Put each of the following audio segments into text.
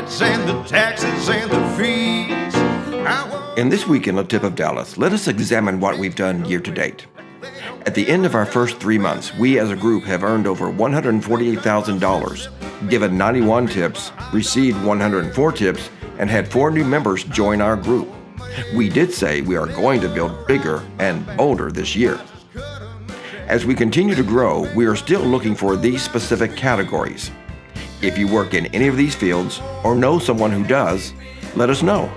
rents and the taxes and the fees. In this week in LeTip of Dallas, let us examine what we've done year to date. At the end of our first 3 months, we as a group have earned over $148,000, given 91 tips, received 104 tips, and had 4 new members join our group. We did say we are going to build bigger and bolder this year. As we continue to grow, we are still looking for these specific categories. If you work in any of these fields or know someone who does, let us know.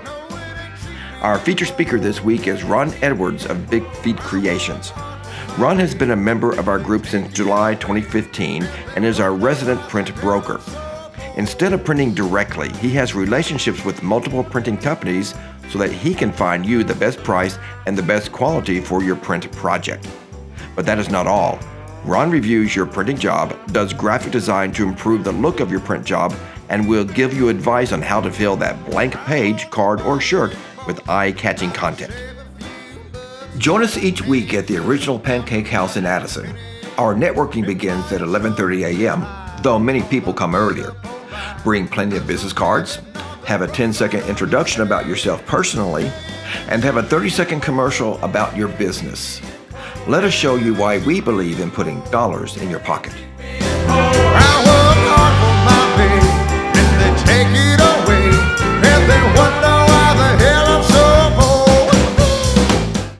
Our feature speaker this week is Ron Edwards of Big Feet Creations. Ron has been a member of our group since July 2015 and is our resident print broker. Instead of printing directly, he has relationships with multiple printing companies so that he can find you the best price and the best quality for your print project. But that is not all. Ron reviews your printing job, does graphic design to improve the look of your print job, and will give you advice on how to fill that blank page, card, or shirt with eye-catching content. Join us each week at the Original Pancake House in Addison. Our networking begins at 11:30 a.m., though many people come earlier. Bring plenty of business cards, have a 10-second introduction about yourself personally, and have a 30-second commercial about your business. Let us show you why we believe in putting dollars in your pocket.